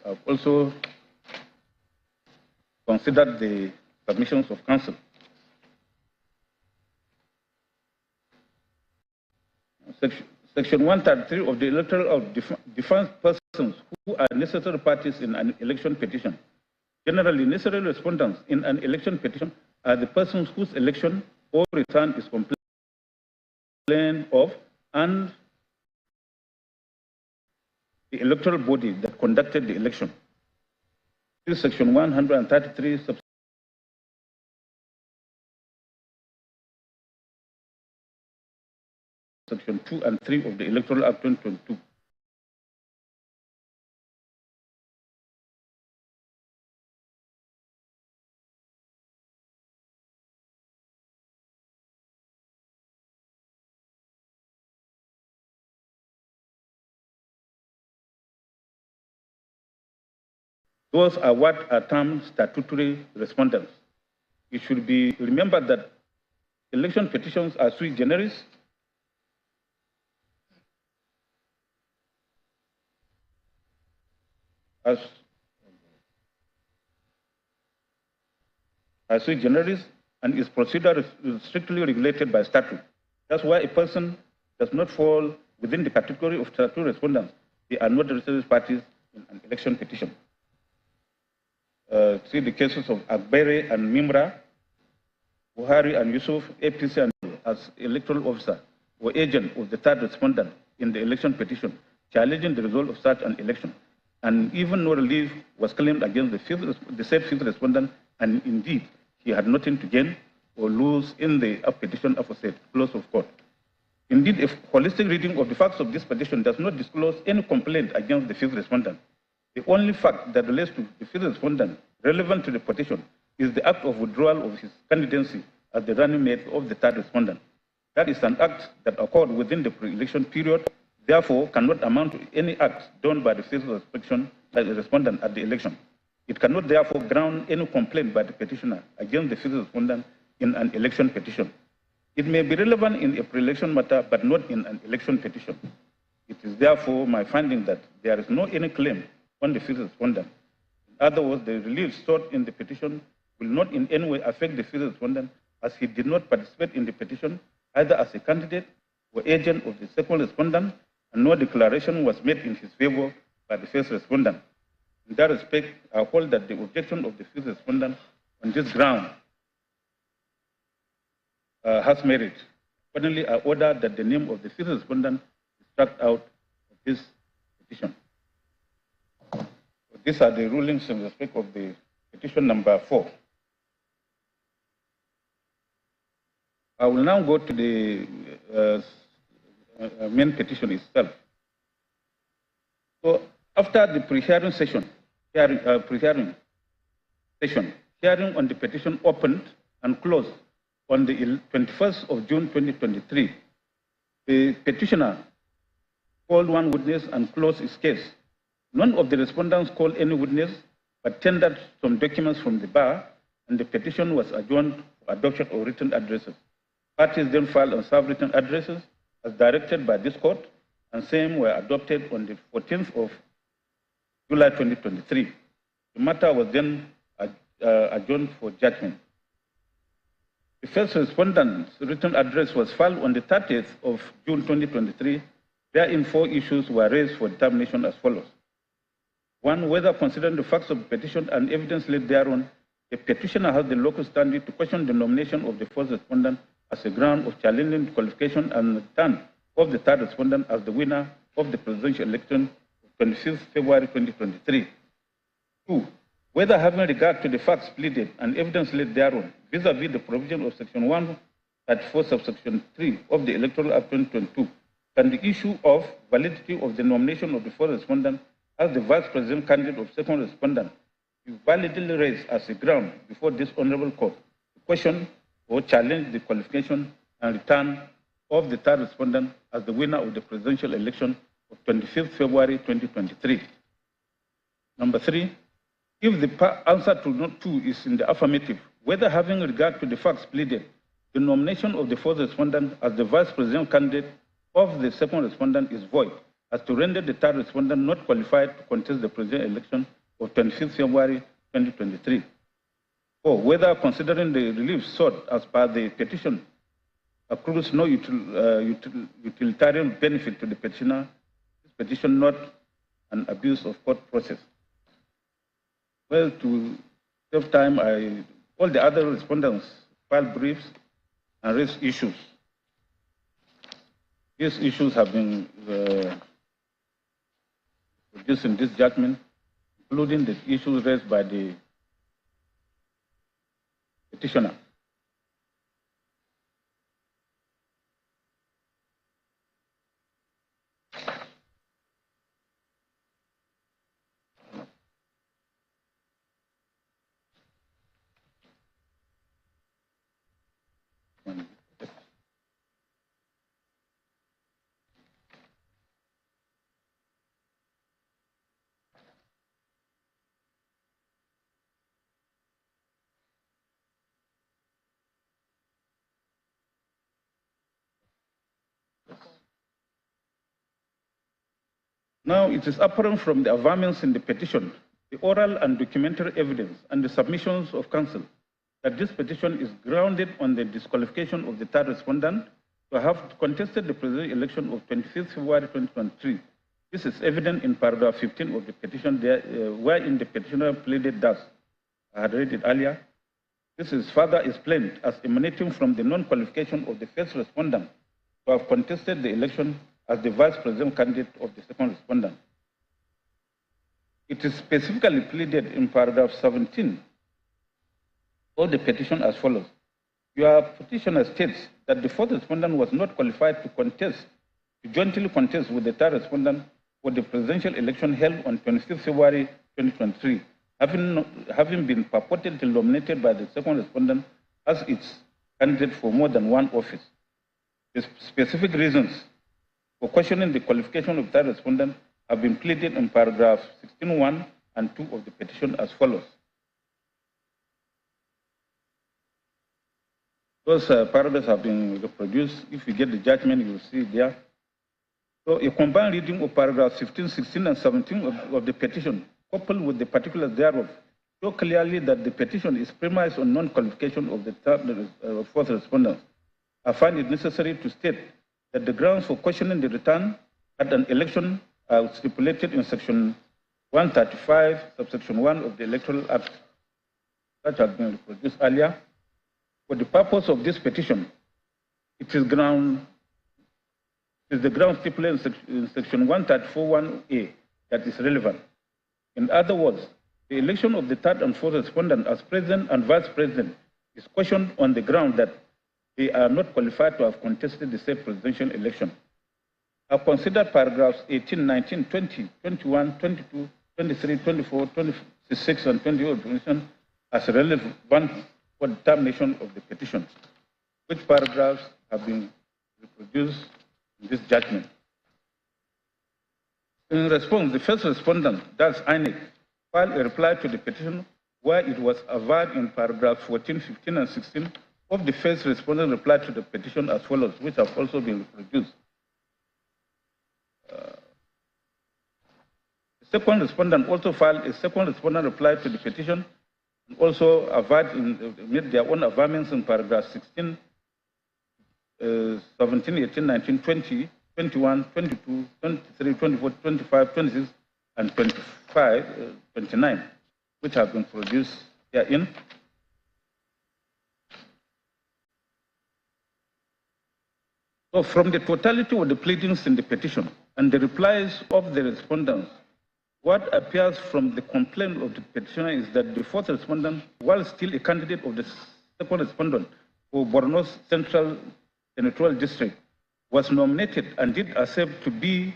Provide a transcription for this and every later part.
I've also considered the submissions of counsel. Section 133 of the Electoral Act defines persons who are necessary parties in an election petition. Generally, necessary respondents in an election petition are the persons whose election or return is complained of and the electoral body that conducted the election. This is Section 133, Section 2 and 3 of the Electoral Act 2022. Those are what are termed statutory respondents. It should be remembered that election petitions are sui generis. As sui generis, and its procedure is strictly regulated by statute. That's why a person does not fall within the category of statutory respondents. They are not necessary parties in an election petition. See the cases of Agbere and Mimra, Buhari and Yusuf, APC and as electoral officer or agent of the third respondent in the election petition, challenging the result of such an election. And even no relief was claimed against the said fifth respondent, and indeed, he had nothing to gain or lose in the petition aforesaid, close of court. Indeed, a holistic reading of the facts of this petition does not disclose any complaint against the fifth respondent. The only fact that relates to the fifth respondent relevant to the petition is the act of withdrawal of his candidacy as the running mate of the third respondent. That is an act that occurred within the pre-election period, therefore cannot amount to any act done by the fifth respondent at the election. It cannot therefore ground any complaint by the petitioner against the fifth respondent in an election petition. It may be relevant in a pre-election matter, but not in an election petition. It is therefore my finding that there is no any claim on the fifth respondent. In other words, the relief sought in the petition will not in any way affect the fifth respondent, as he did not participate in the petition either as a candidate or agent of the second respondent, and no declaration was made in his favor by the first respondent. In that respect, I hold that the objection of the fifth respondent on this ground has merit. Finally, I order that the name of the fifth respondent is struck out of this petition. These are the rulings in respect of the petition number 4. I will now go to the main petition itself. So after the pre-hearing session, hearing on the petition opened and closed on the 21st of June 2023, the petitioner called one witness and closed his case. None of the respondents called any witness, but tendered some documents from the bar, and the petition was adjourned for adoption of written addresses. Parties then filed and served written addresses as directed by this court, and same were adopted on the 14th of July 2023. The matter was then adjourned for judgment. The first respondent's written address was filed on the 30th of June 2023. Therein 4 issues were raised for determination as follows. 1, whether considering the facts of the petition and evidence laid thereon, the petitioner has the local standing to question the nomination of the first respondent as a ground of challenging the qualification and return of the third respondent as the winner of the presidential election of 25th February 2023. 2, whether having regard to the facts pleaded and evidence laid thereon, vis-a-vis the provision of Section 134, subsection 3 of the Electoral Act 2022, can the issue of validity of the nomination of the first respondent as the vice president candidate of second respondent be validly raised as a ground before this honorable court to question or challenge the qualification and return of the third respondent as the winner of the presidential election of 25th February 2023. Number 3, if the answer to note 2 is in the affirmative, whether having regard to the facts pleaded, the nomination of the first respondent as the vice president candidate of the second respondent is void, as to render the third respondent not qualified to contest the presidential election of 25th February 2023. 4. Whether considering the relief sought as per the petition accrues no utilitarian benefit to the petitioner, this petition not an abuse of court process. Well, to save time, all the other respondents filed briefs and raised issues. These issues have been produced in this judgment, including the issues raised by the petitioner. Now, it is apparent from the averments in the petition, the oral and documentary evidence, and the submissions of counsel that this petition is grounded on the disqualification of the third respondent to have contested the presidential election of 25th February 2023. This is evident in paragraph 15 of the petition, wherein the petitioner pleaded thus. I had read it earlier. This is further explained as emanating from the non-qualification of the first respondent to have contested the election as the vice president candidate of the second respondent. It is specifically pleaded in paragraph 17 of the petition as follows. Your petitioner states that the fourth respondent was not qualified to jointly contest with the third respondent for the presidential election held on 25th February 2023, having been purportedly nominated by the second respondent as its candidate for more than one office. The specific reasons for questioning the qualification of third respondent have been pleaded in paragraph 16(1) and 2 of the petition as follows. Those paragraphs have been reproduced. If you get the judgment, you will see it there. So a combined reading of paragraphs 15, 16, and 17 of the petition, coupled with the particulars thereof, show clearly that the petition is premised on non-qualification of the fourth respondent. I find it necessary to state that the grounds for questioning the return at an election are stipulated in section 135, subsection 1 of the Electoral Act, that has been reproduced earlier. For the purpose of this petition, it is the ground stipulated in section 134(1)(a) that is relevant. In other words, the election of the third and fourth respondent as president and vice president is questioned on the ground that they are not qualified to have contested the said presidential election. I consider paragraphs 18, 19, 20, 21, 22, 23, 24, 26, and 28 of the petition as relevant for determination of the petition, which paragraphs have been reproduced in this judgment. In response, the first respondent, that's INEC, filed a reply to the petition where it was averred in paragraphs 14, 15, and 16 of the first respondent reply to the petition as follows, which have also been reproduced. The second respondent also filed a second respondent reply to the petition and also made their own averments in paragraph 16, 17, 18, 19, 20, 21, 22, 23, 24, 25, 26, and 29, which have been produced herein. So from the totality of the pleadings in the petition and the replies of the respondents, what appears from the complaint of the petitioner is that the fourth respondent, while still a candidate of the second respondent for Borno's Central Senatorial District, was nominated and did accept to be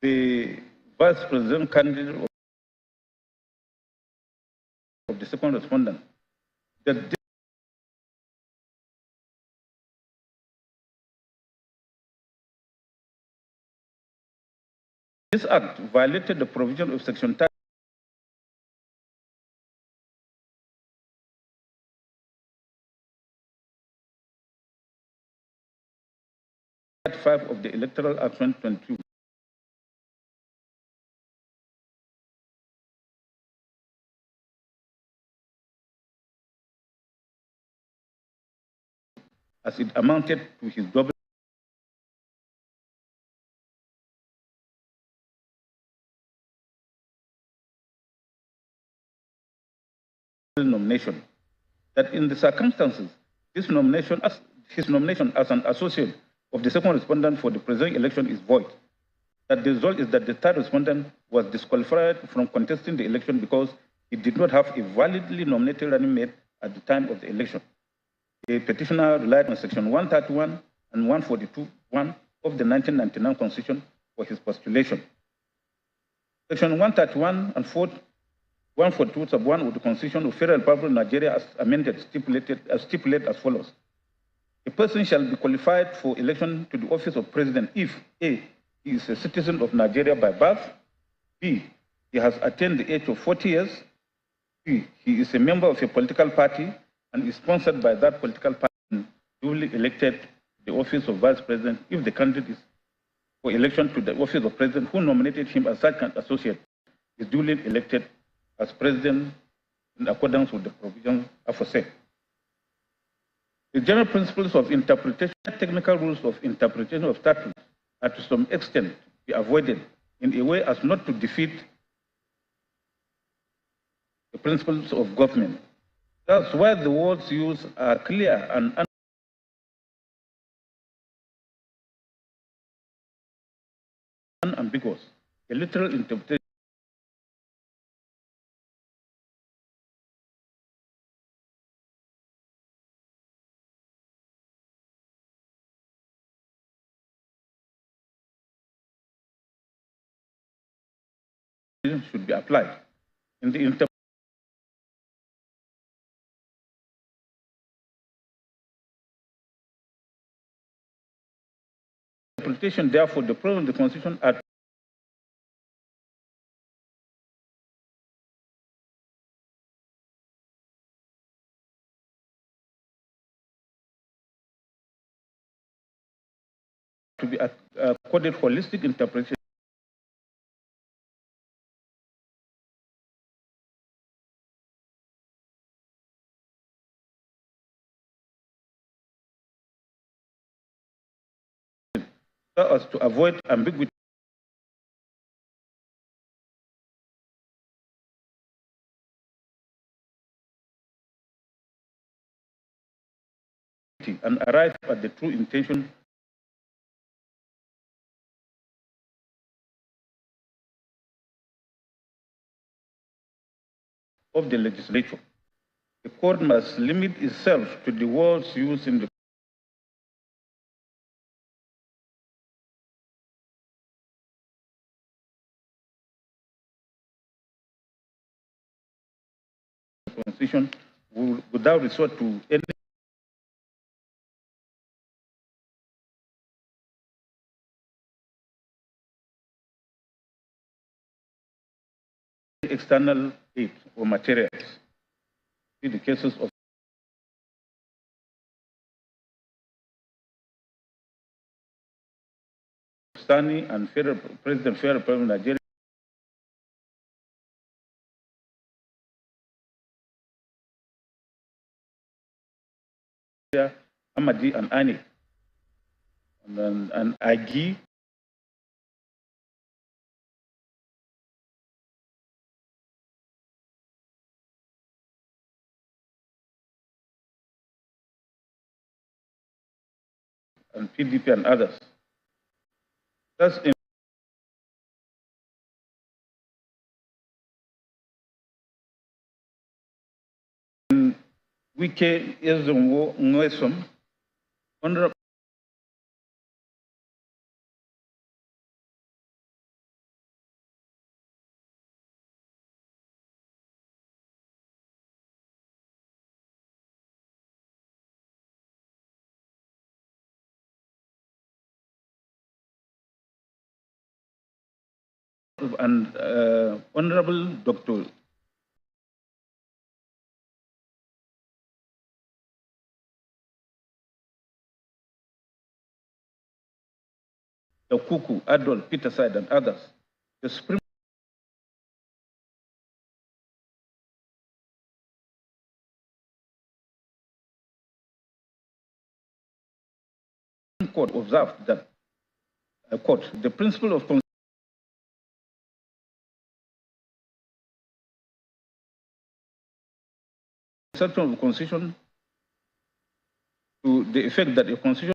the vice president candidate of the second respondent. That this act violated the provision of section 35 of the Electoral Act 2022. as it amounted to his double nomination. That in the circumstances, his nomination as an associate of the second respondent for the presidential election is void. That the result is that the third respondent was disqualified from contesting the election because he did not have a validly nominated running mate at the time of the election. The petitioner relied on Section 131 and 142(1) of the 1999 Constitution for his postulation. Section 131 and 142 sub 1 of the Constitution of the Federal Republic of Nigeria, as amended, stipulate as follows. A person shall be qualified for election to the office of president if A, he is a citizen of Nigeria by birth, B, he has attained the age of 40 years, C, he is a member of a political party and is sponsored by that political party and duly elected to the office of vice president if the candidate is for election to the office of president who nominated him as such an associate is duly elected as president in accordance with the provisions aforesaid. The general principles of interpretation, technical rules of interpretation of statutes are to some extent be avoided in a way as not to defeat the principles of government. That's why the words used are clear and unambiguous. A literal interpretation should be applied. In the interpretation, therefore, the provisions of the Constitution are to be accorded holistic interpretation so as to avoid ambiguity and arrive at the true intention of the legislature. The court must limit itself to the words used in the Constitution without resort to any external aid or materials. In the cases of Sani and President Federal Republic of Nigeria, Amadi and Ani, and Agi, and PDP and others. Thus, in Wike Ezonwo Nwesom, Honorable and Honorable Dr. Kuku, Adol, Peter Side, and others, the Supreme Court observed that, I quote, the principle of conception of the Constitution to the effect that a Constitution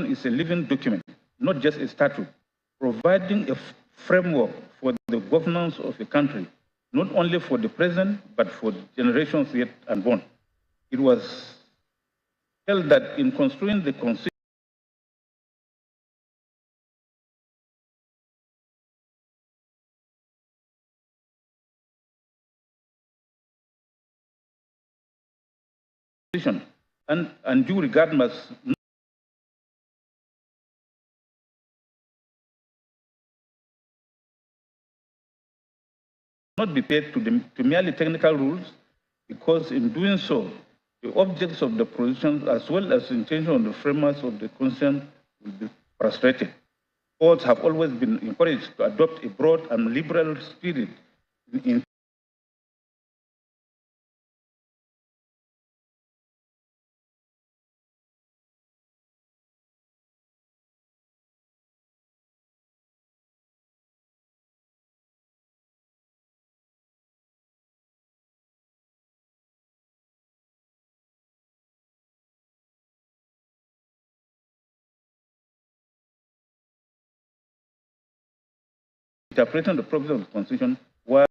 is a living document, not just a statute, providing a framework for the governance of a country, not only for the present, but for generations yet unborn. It was held that in construing the Constitution, and due regard must not be paid to merely technical rules, because in doing so, the objects of the provisions as well as the intention of the framers of the Constitution will be frustrated. Courts have always been encouraged to adopt a broad and liberal spirit in interpreting the provisions of the Constitution, while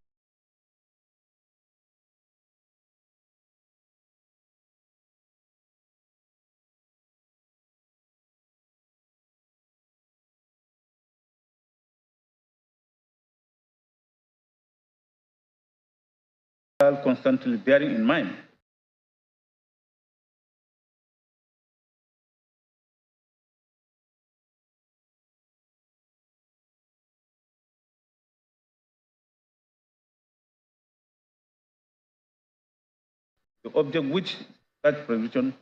constantly bearing in mind the object which that provision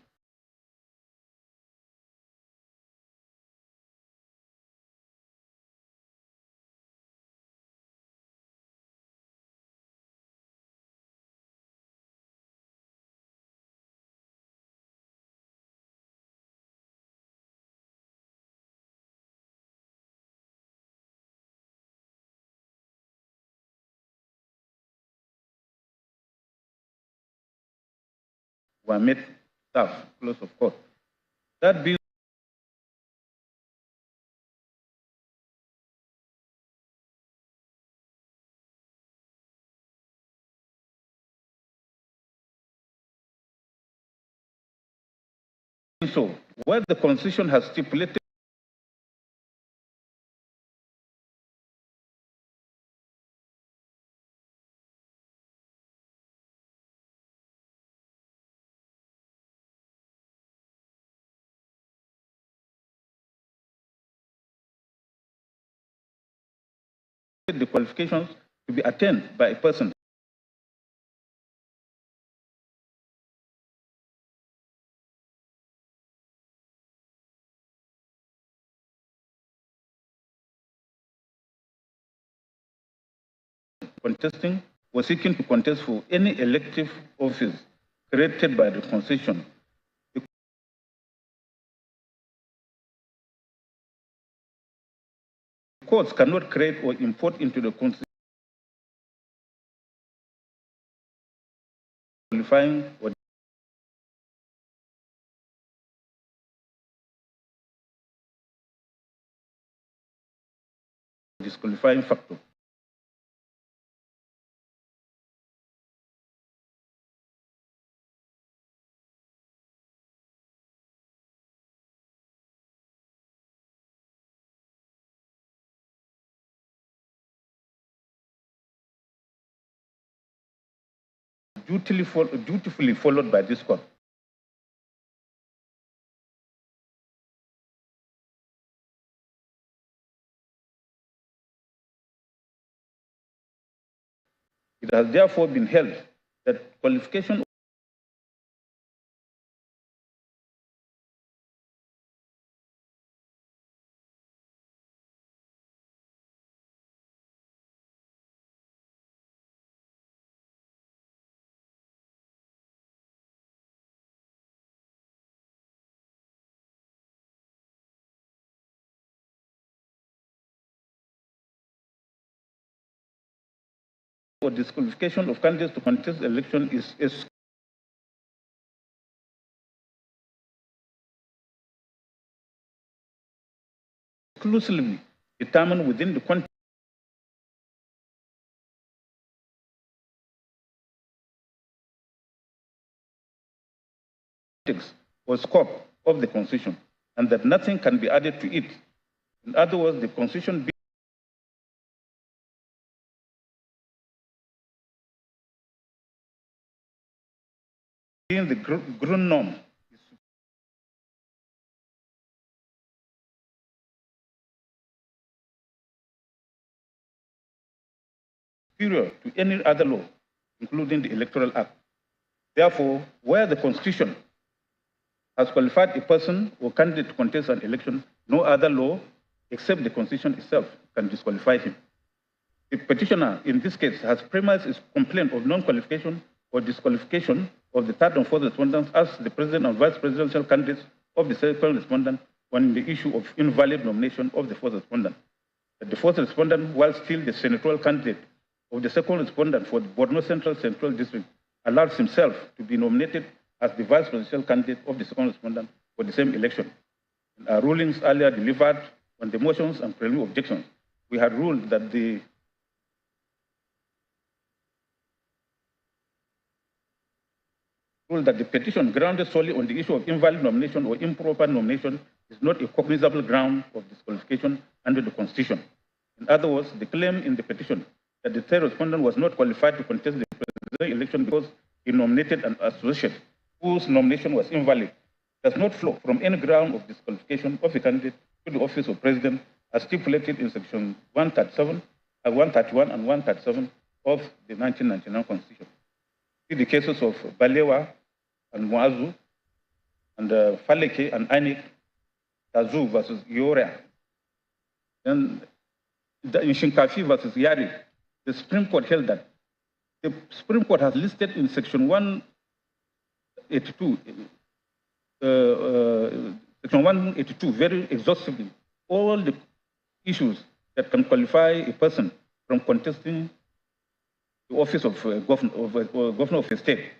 were made staff close of court. That being so, where the Constitution has stipulated the qualifications to be attained by a person contesting or seeking to contest for any elective office created by the Constitution. The courts cannot create or import into the Constitution qualifying or disqualifying factor. Dutifully followed by this court. It has therefore been held that qualification or disqualification of candidates to contest the election is exclusively determined within the context or scope of the Constitution, and that nothing can be added to it. In other words, the Constitution being the ground norm is superior to any other law, including the Electoral Act. Therefore, where the Constitution has qualified a person or candidate to contest an election, no other law except the Constitution itself can disqualify him. The petitioner in this case has premised his complaint of non-qualification or disqualification of the third and fourth respondents as the president and vice presidential candidates of the second respondent on the issue of invalid nomination of the fourth respondent. That the fourth respondent, while still the senatorial candidate of the second respondent for the Borno Central District, allows himself to be nominated as the vice presidential candidate of the second respondent for the same election. In our rulings earlier delivered on the motions and preliminary objections, we had ruled that the petition grounded solely on the issue of invalid nomination or improper nomination is not a cognizable ground of disqualification under the Constitution. In other words, the claim in the petition that the third respondent was not qualified to contest the presidential election because he nominated an associate whose nomination was invalid does not flow from any ground of disqualification of a candidate to the office of president as stipulated in section 131 and 137 of the 1999 Constitution. See the cases of Balewa and Mwazu, and Faleke and Anik, Tazu versus Ioria. Then in Shinkafi versus Yari, the Supreme Court held that the Supreme Court has listed in section 182, section 182 very exhaustively all the issues that can qualify a person from contesting the office of governor of a state.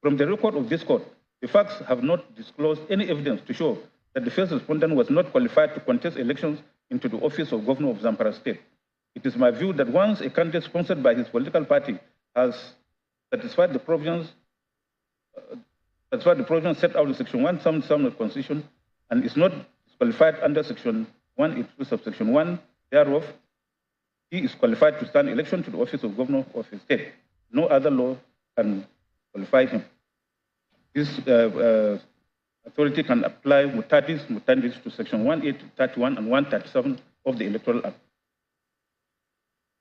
From the record of this court, the facts have not disclosed any evidence to show that the first respondent was not qualified to contest elections into the office of governor of Zamfara State. It is my view that once a candidate sponsored by his political party has satisfied the provisions set out in section 177 of the Constitution and is not disqualified under section 182 subsection 1 thereof, he is qualified to stand election to the office of governor of a state. No other law can qualify him. This authority can apply mutandis to section 131 and 137 of the Electoral Act.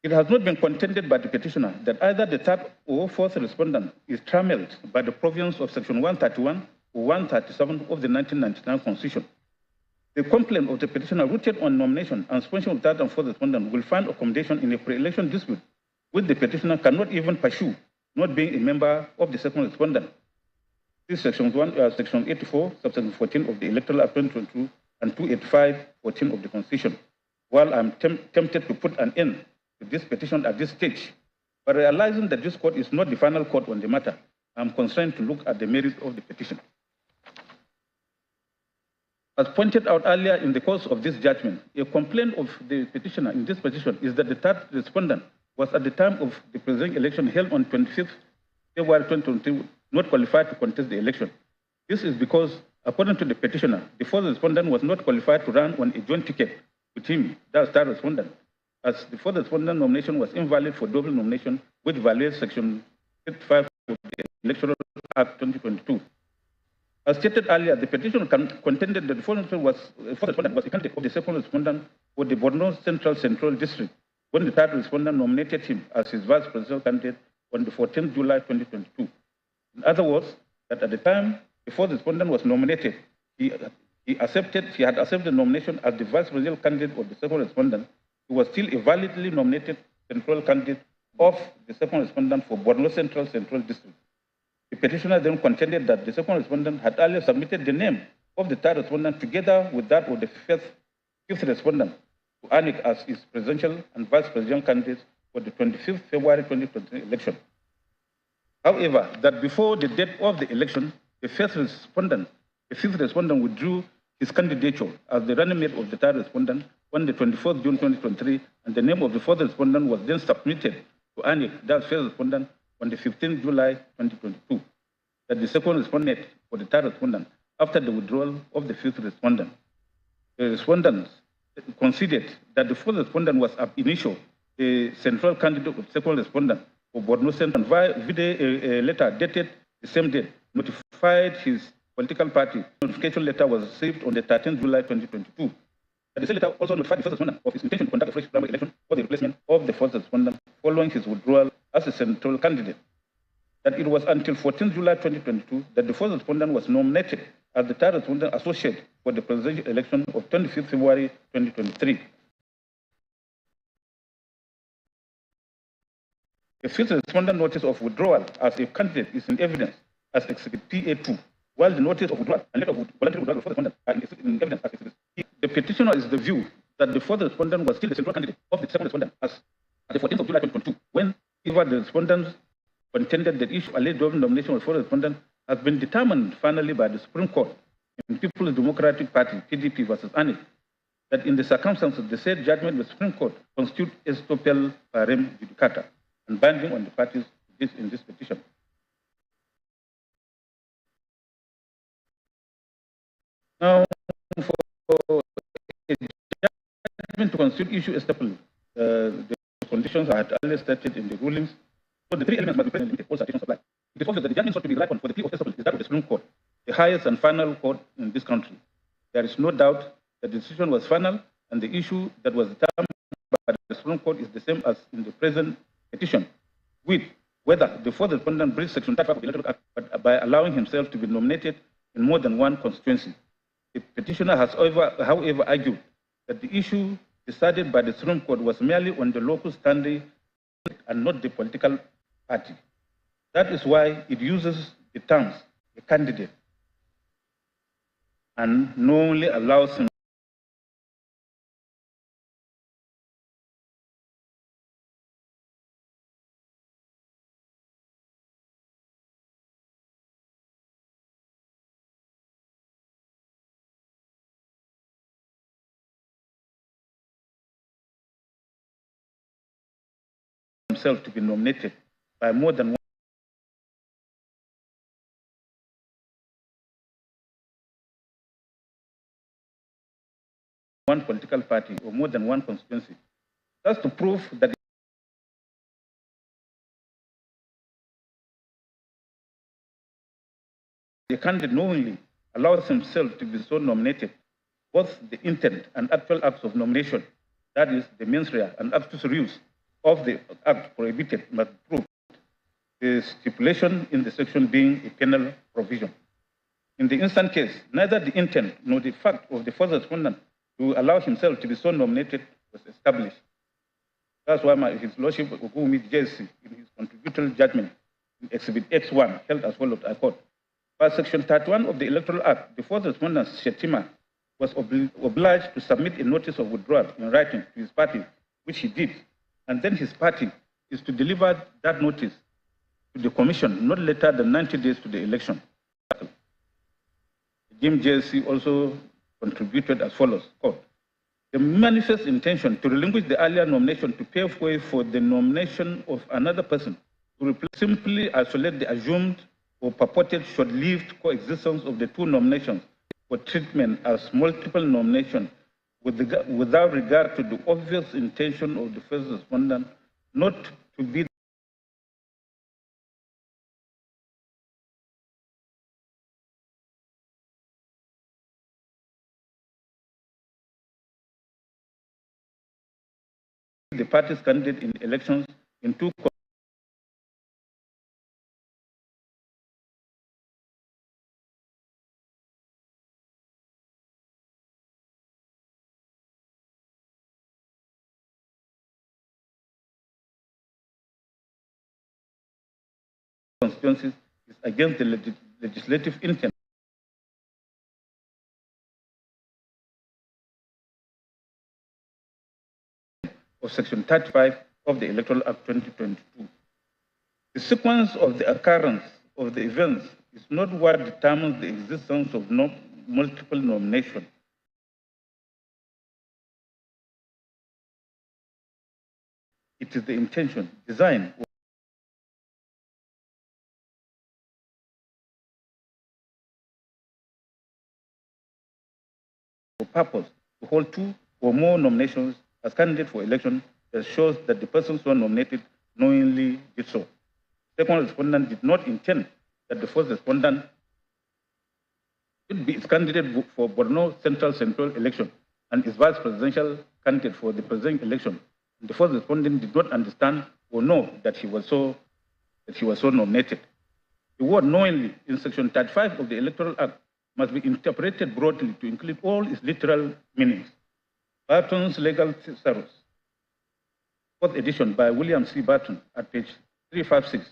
It has not been contended by the petitioner that either the third or fourth respondent is trammeled by the provisions of section 131 or 137 of the 1999 Constitution. The complaint of the petitioner rooted on nomination and suspension of third and fourth respondent will find accommodation in a pre-election dispute, which the petitioner cannot even pursue, not being a member of the second respondent. This section 84, subsection 14 of the Electoral Act 2022 and 285(14) of the Constitution. While I'm tempted to put an end to this petition at this stage, but realizing that this court is not the final court on the matter, I'm constrained to look at the merits of the petition. As pointed out earlier in the course of this judgment, a complaint of the petitioner in this petition is that the third respondent was at the time of the presidential election held on 25th February 2022 not qualified to contest the election. This is because, according to the petitioner, the fourth respondent was not qualified to run on a joint ticket with him, that's third respondent, as the fourth respondent nomination was invalid for double nomination, which violates section 55 of the Electoral Act 2022. As stated earlier, the petition contended that the fourth respondent was a candidate of the second respondent for the Borno Central District, when the third respondent nominated him as his vice presidential candidate on the 14th July 2022. In other words, that at the time the fourth respondent was nominated, he had accepted nomination as the vice presidential candidate of the second respondent. He was still a validly nominated senatorial candidate of the second respondent for Borno Central District. The petitioner then contended that the second respondent had earlier submitted the name of the third respondent together with that of the fifth respondent to Anik as his presidential and vice presidential candidates for the 25th February 2023 election. However, that before the date of the election, the fifth respondent withdrew his candidature as the running mate of the third respondent on the 24th June 2023, and the name of the fourth respondent was then submitted to ANIC, that fifth respondent, on the 15th July 2022. That the second respondent for the third respondent after the withdrawal of the fifth respondent. The respondents considered that the fourth respondent was ab initio the central candidate of second respondent for Borno Central, and via a letter dated the same date, notified his political party. Notification letter was received on the 13th July 2022. The same letter also notified the first respondent of his intention to conduct a fresh primary election for the replacement of the fourth respondent following his withdrawal as a central candidate. That it was until 14th July 2022 that the fourth respondent was nominated as the third respondent associate for the presidential election of 25th February 2023. The fifth respondent notice of withdrawal as a candidate is in evidence as Exhibit PA2, while the notice of withdrawal and letter of voluntary withdrawal of the fourth respondent are in evidence as Exhibit P. The petitioner is the view that the fourth respondent was still the central candidate of the second respondent as at the 14th of July 2022, when either the respondents contended that issue alleged nomination of fourth respondent has been determined finally by the Supreme Court in People's Democratic Party, PDP versus ANIC, that in the circumstances the said judgment of the Supreme Court constitute estoppel parem judicata and binding on the parties in this petition. Now, for a judgment to constitute issue estoppel, the conditions are earlier stated in the rulings. So the three elements must be present in all citations apply. It is obvious that the judgment sought to be relied on for the plea of estoppel is that of the Supreme Court, the highest and final court in this country. There is no doubt that the decision was final, and the issue that was determined by the Supreme Court is the same as in the present petition, with whether the fourth respondent breached Section 35 of the Electoral Act by allowing himself to be nominated in more than one constituency. The petitioner has, however, argued that the issue decided by the Supreme Court was merely on the local standing and not the political party. That is why it uses the terms a candidate and normally allows himself to be nominated by more than one political party or more than one constituency. That's to prove that the candidate knowingly allows himself to be so nominated. Both the intent and actual acts of nomination, that is, the mens rea and actus reus of the act prohibited, must prove the stipulation in the section being a penal provision. In the instant case, neither the intent nor the fact of the first respondent to allow himself to be so nominated was established. That's why His Lordship Ogumi JC, in his contributory judgment, in Exhibit X1, held as follows, I quote, by Section 31 of the Electoral Act, the fourth respondent, Shetima, was obliged to submit a notice of withdrawal in writing to his party, which he did, and then his party is to deliver that notice to the Commission not later than 90 days to the election. Jim JC also contributed as follows, quote, the manifest intention to relinquish the earlier nomination to pave way for the nomination of another person to replace simply isolate the assumed or purported short-lived coexistence of the two nominations for treatment as multiple nomination without regard to the obvious intention of the first respondent not to be the party's candidate in elections in two constituencies is against the legislative intent of Section 35 of the Electoral Act 2022. The sequence of the occurrence of the events is not what determines the existence of multiple nominations. It is the intention, design, or purpose to hold two or more nominations as candidate for election that shows that the persons who are nominated knowingly did so. The second respondent did not intend that the first respondent should be its candidate for Borno Central election and its vice presidential candidate for the presidential election. And the first respondent did not understand or know that he was so nominated. The word knowingly in Section 35 of the Electoral Act must be interpreted broadly to include all its literal meanings. Barton's Legal Thesaurus, fourth edition by William C. Barton at page 356,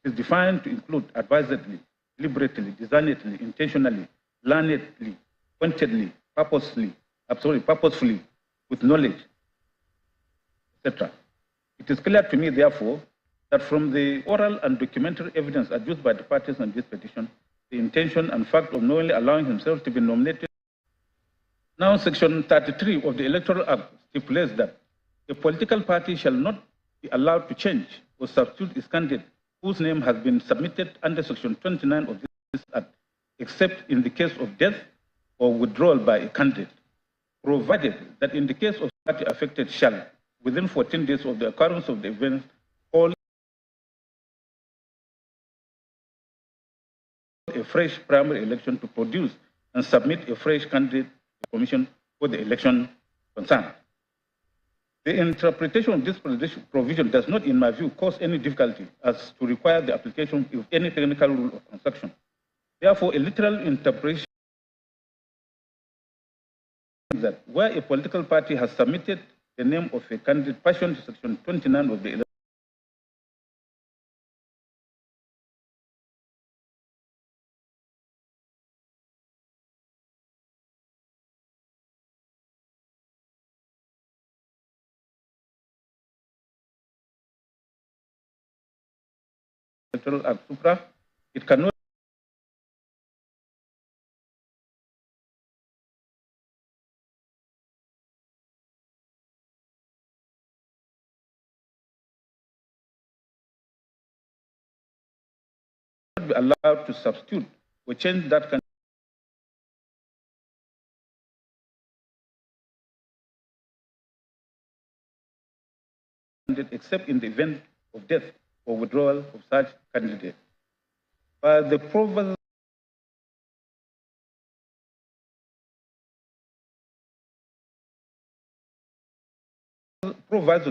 is defined to include advisedly, deliberately, designedly, intentionally, learnedly, pointedly, purposefully, with knowledge, etc. It is clear to me, therefore, that from the oral and documentary evidence adduced by the parties on this petition, the intention and fact of knowingly allowing himself to be nominated. Now, Section 33 of the Electoral Act stipulates that a political party shall not be allowed to change or substitute its candidate whose name has been submitted under Section 29 of this Act, except in the case of death or withdrawal by a candidate, provided that in the case of the party affected shall, within 14 days of the occurrence of the event, call a fresh primary election to produce and submit a fresh candidate to the Commission for the election concerned. The interpretation of this provision does not, in my view, cause any difficulty as to require the application of any technical rule of construction. Therefore, a literal interpretation is that where a political party has submitted the name of a candidate pursuant to Section 29 of the Electoral Act supra, it cannot be allowed to substitute or change that candidate except in the event of death or withdrawal of such candidate. But the proviso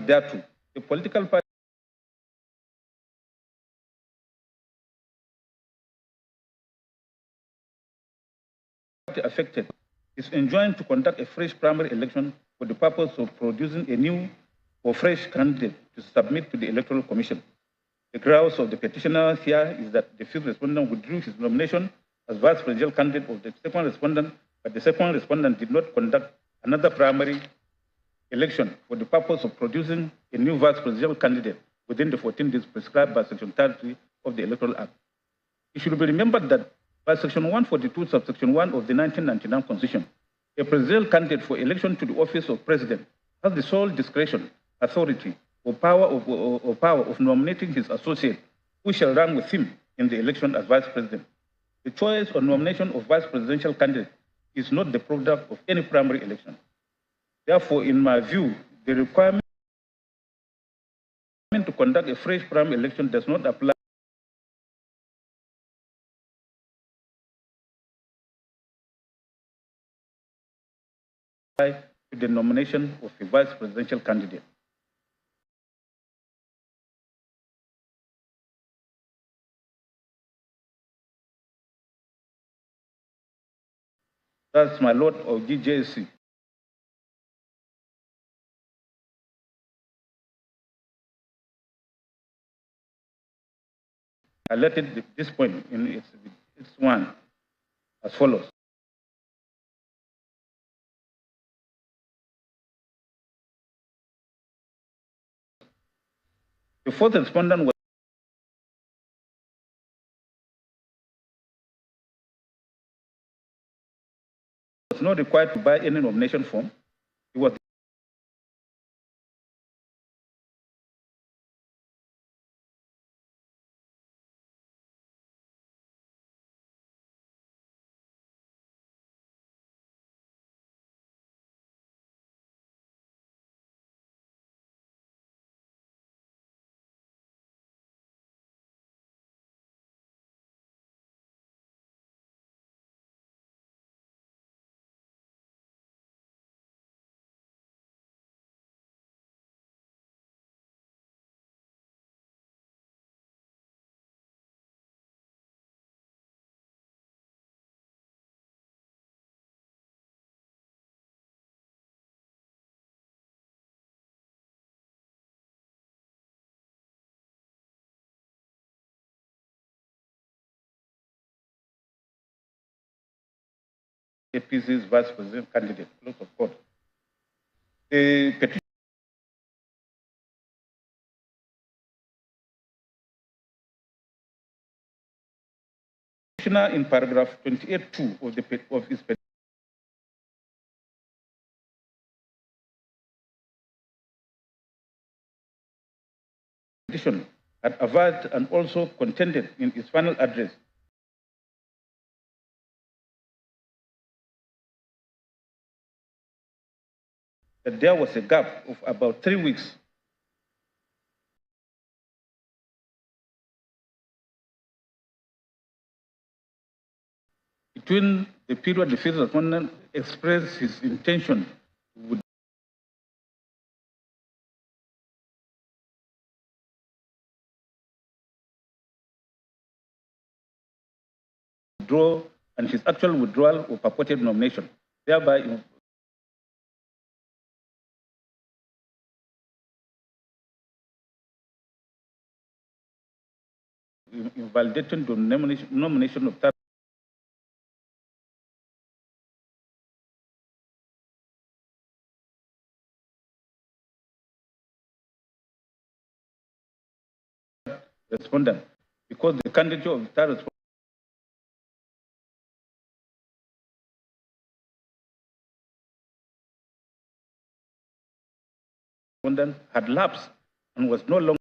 thereto, the political party affected is enjoined to conduct a fresh primary election for the purpose of producing a new or fresh candidate to submit to the Electoral Commission. The grounds of the petitioner here is that the fifth respondent withdrew his nomination as vice presidential candidate of the second respondent, but the second respondent did not conduct another primary election for the purpose of producing a new vice presidential candidate within the 14 days prescribed by Section 33 of the Electoral Act. It should be remembered that by Section 142, subsection 1 of the 1999 Constitution, a presidential candidate for election to the office of president has the sole discretion, authority, or power of nominating his associate who shall run with him in the election as vice president. The choice or nomination of vice presidential candidate is not the product of any primary election. Therefore, in my view, the requirement to conduct a fresh primary election does not apply to the nomination of a vice presidential candidate. That's my Lord of GJC. I let it this point in its one as follows. The fourth respondent was not required to buy any nomination form. He was APC's vice president candidate. Close of court. The petitioner in paragraph 28(2) of his petition had averred and also contended in his final address that there was a gap of about 3 weeks between the period the fifth respondent expressed his intention to withdraw and his actual withdrawal or purported nomination, thereby invalidating the nomination of third respondent, because the candidature of the third respondent had lapsed and was no longer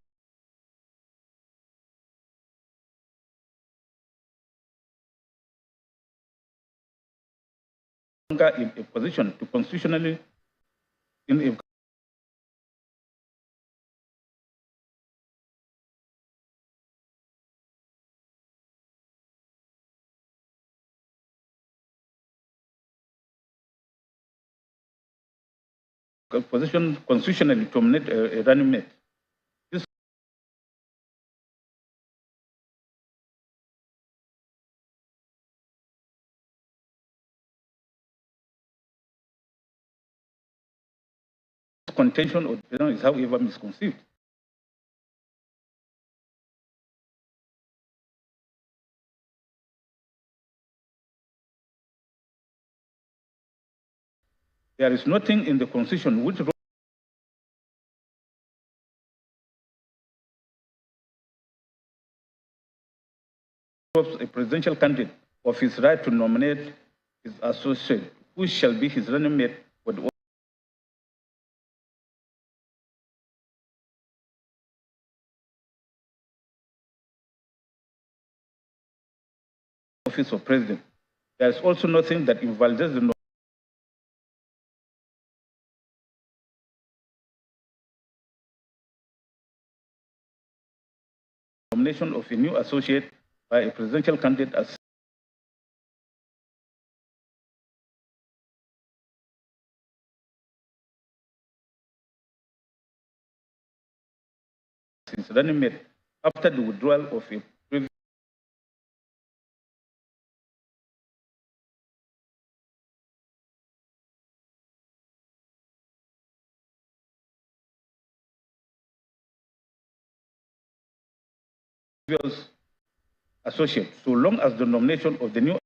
in a position to constitutionally in a position constitutionally to nominate a running mate. This contention of the is however misconceived. There is nothing in the Constitution which robs a presidential candidate of his right to nominate his associate, who shall be his running mate for the office of president. There is also nothing that invalidates the nomination of a new associate by a presidential candidate as his running mate after the withdrawal of a previous associate, so long as the nomination of the new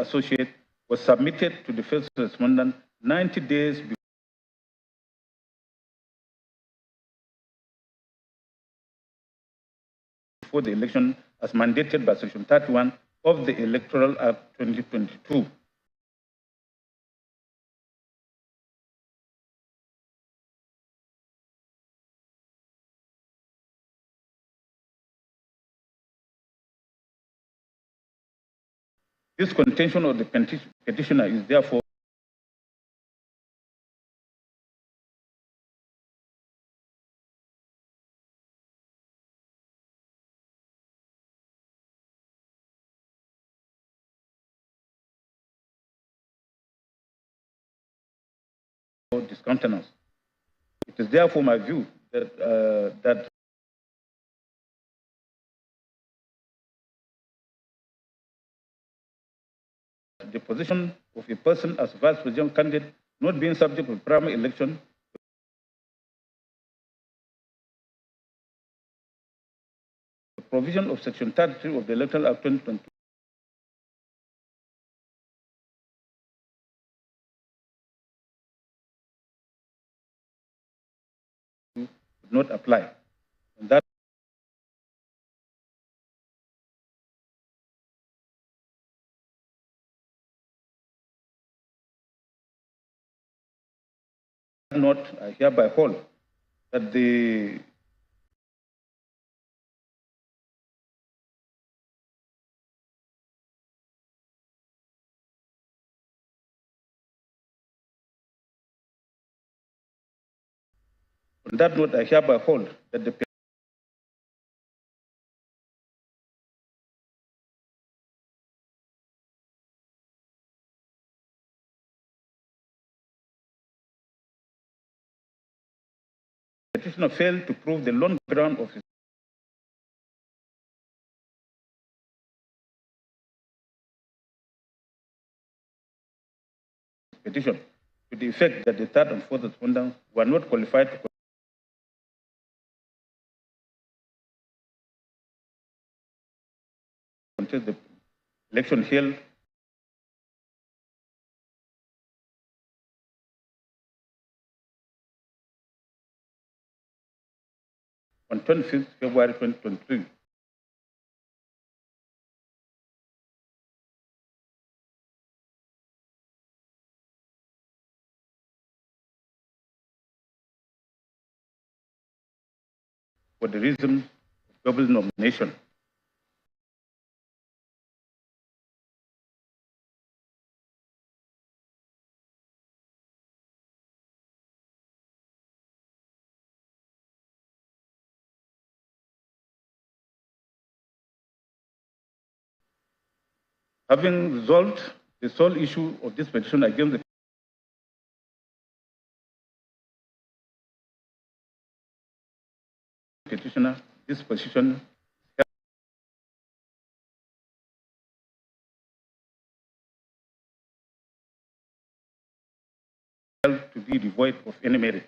associate was submitted to the first respondent 90 days before the election as mandated by Section 31 of the Electoral Act 2022. This contention of the petitioner is therefore discountenance. It is therefore my view that the position of a person as vice president candidate not being subject to primary election the provision of Section 33 of the Electoral Act 2022 would not apply. And that not, I hereby hold that the on that note, I hereby hold that the petitioner failed to prove the lone ground of his petition to the effect that the third and fourth respondents were not qualified to contest the election held on 25th February 2023. For the reason of double nomination. Having resolved the sole issue of this petition against the petitioner, this petition held to be devoid of any merit.